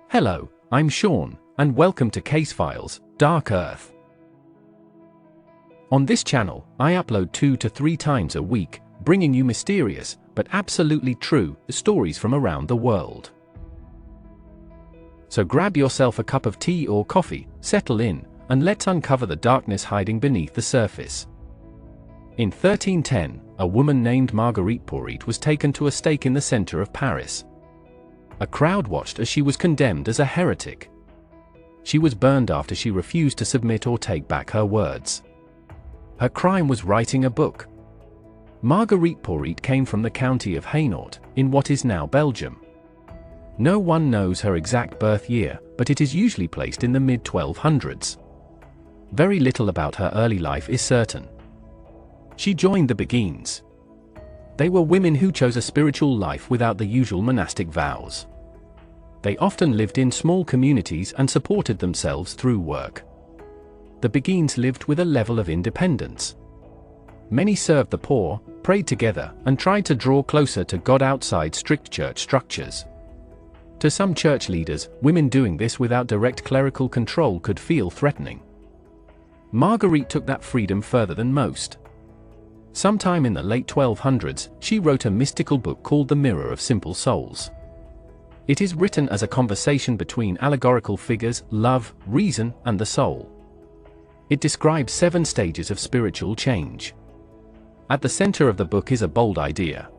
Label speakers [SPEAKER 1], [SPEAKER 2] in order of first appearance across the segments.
[SPEAKER 1] Hello, I'm Sean, and welcome to Case Files, Dark Earth. On this channel, I upload 2 to 3 times a week, bringing you mysterious, but absolutely true, stories from around the world. So grab yourself a cup of tea or coffee, settle in, and let's uncover the darkness hiding beneath the surface. In 1310, a woman named Marguerite Porete was taken to a stake in the center of Paris. A crowd watched as she was condemned as a heretic. She was burned after she refused to submit or take back her words. Her crime was writing a book. Marguerite Porete came from the county of Hainaut, in what is now Belgium. No one knows her exact birth year, but it is usually placed in the mid-1200s. Very little about her early life is certain. She joined the Beguines. They were women who chose a spiritual life without the usual monastic vows. They often lived in small communities and supported themselves through work. The Beguines lived with a level of independence. Many served the poor, prayed together, and tried to draw closer to God outside strict church structures. To some church leaders, women doing this without direct clerical control could feel threatening. Marguerite took that freedom further than most. Sometime in the late 1200s, she wrote a mystical book called The Mirror of Simple Souls. It is written as a conversation between allegorical figures, love, reason, and the soul. It describes 7 stages of spiritual change. At the center of the book is a bold idea.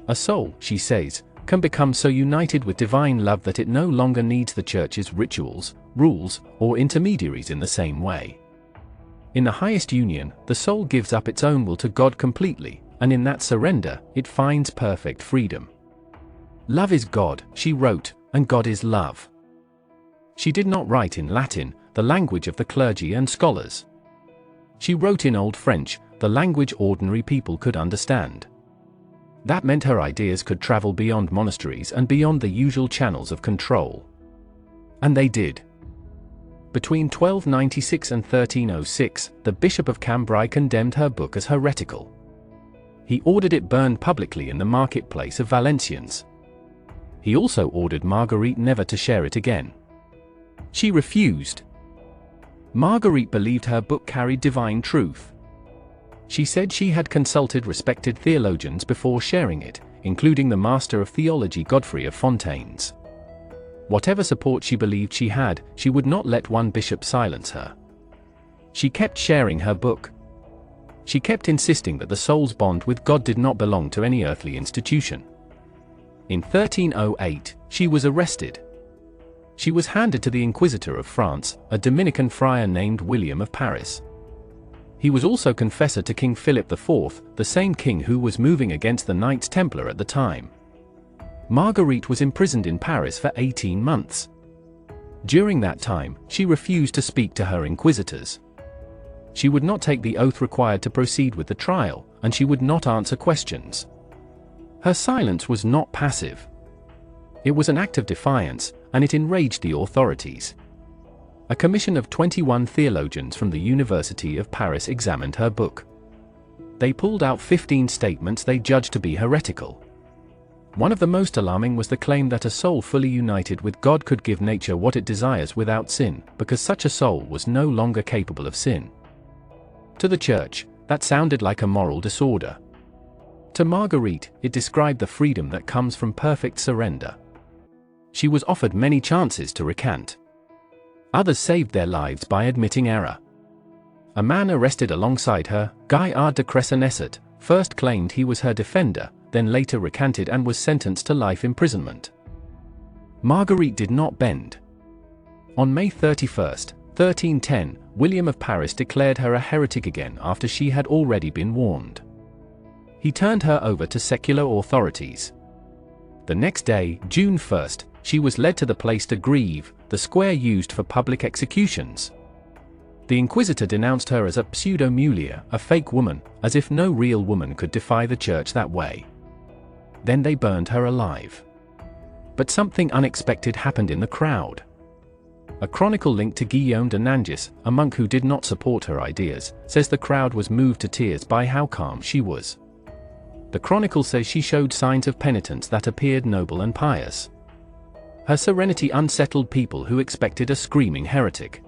[SPEAKER 1] A soul, she says, can become so united with divine love that it no longer needs the church's rituals, rules, or intermediaries in the same way. In the highest union, the soul gives up its own will to God completely, and in that surrender, it finds perfect freedom. Love is God, she wrote, and God is love. She did not write in Latin, the language of the clergy and scholars. She wrote in Old French, the language ordinary people could understand. That meant her ideas could travel beyond monasteries and beyond the usual channels of control. And they did. Between 1296 and 1306, the Bishop of Cambrai condemned her book as heretical. He ordered it burned publicly in the marketplace of Valenciennes. He also ordered Marguerite never to share it again. She refused. Marguerite believed her book carried divine truth. She said she had consulted respected theologians before sharing it, including the Master of Theology Godfrey of Fontaines. Whatever support she believed she had, she would not let one bishop silence her. She kept sharing her book. She kept insisting that the soul's bond with God did not belong to any earthly institution. In 1308, she was arrested. She was handed to the Inquisitor of France, a Dominican friar named William of Paris. He was also confessor to King Philip IV, the same king who was moving against the Knights Templar at the time. Marguerite was imprisoned in Paris for 18 months. During that time, she refused to speak to her inquisitors. She would not take the oath required to proceed with the trial, and she would not answer questions. Her silence was not passive. It was an act of defiance, and it enraged the authorities. A commission of 21 theologians from the University of Paris examined her book. They pulled out 15 statements they judged to be heretical. One of the most alarming was the claim that a soul fully united with God could give nature what it desires without sin, because such a soul was no longer capable of sin. To the Church, that sounded like a moral disorder. To Marguerite, it described the freedom that comes from perfect surrender. She was offered many chances to recant. Others saved their lives by admitting error. A man arrested alongside her, Gaillard de Cressenesset, first claimed he was her defender, then later recanted and was sentenced to life imprisonment. Marguerite did not bend. On May 31, 1310, William of Paris declared her a heretic again after she had already been warned. He turned her over to secular authorities. The next day, June 1, she was led to the Place de Grève, the square used for public executions. The Inquisitor denounced her as a pseudo-mulier, a fake woman, as if no real woman could defy the church that way. Then they burned her alive. But something unexpected happened in the crowd. A chronicle linked to Guillaume de Nangis, a monk who did not support her ideas, says the crowd was moved to tears by how calm she was. The chronicle says she showed signs of penitence that appeared noble and pious. Her serenity unsettled people who expected a screaming heretic.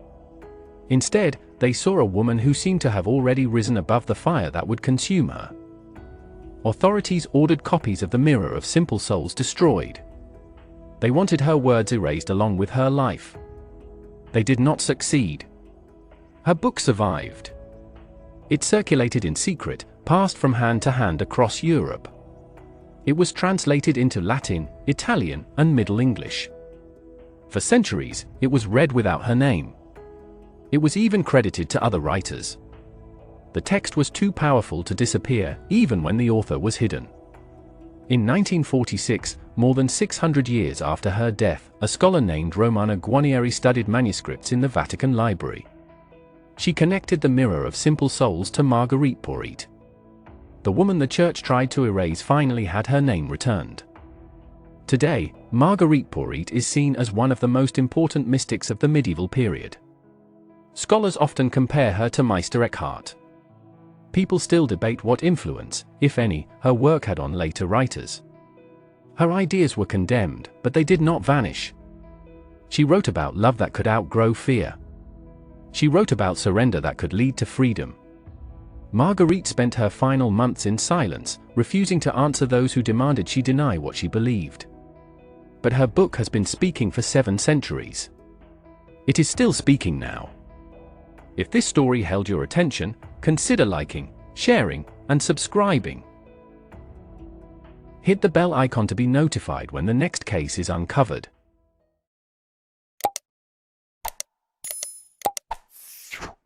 [SPEAKER 1] Instead, they saw a woman who seemed to have already risen above the fire that would consume her. Authorities ordered copies of the Mirror of Simple Souls destroyed. They wanted her words erased along with her life. They did not succeed. Her book survived. It circulated in secret, passed from hand to hand across Europe. It was translated into Latin, Italian, and Middle English. For centuries, it was read without her name. It was even credited to other writers. The text was too powerful to disappear, even when the author was hidden. In 1946, more than 600 years after her death, a scholar named Romana Guarnieri studied manuscripts in the Vatican Library. She connected the Mirror of Simple Souls to Marguerite Porete. The woman the Church tried to erase finally had her name returned. Today, Marguerite Porete is seen as one of the most important mystics of the medieval period. Scholars often compare her to Meister Eckhart. People still debate what influence, if any, her work had on later writers. Her ideas were condemned, but they did not vanish. She wrote about love that could outgrow fear. She wrote about surrender that could lead to freedom. Marguerite spent her final months in silence, refusing to answer those who demanded she deny what she believed. But her book has been speaking for 7 centuries. It is still speaking now. If this story held your attention, consider liking, sharing, and subscribing. Hit the bell icon to be notified when the next case is uncovered.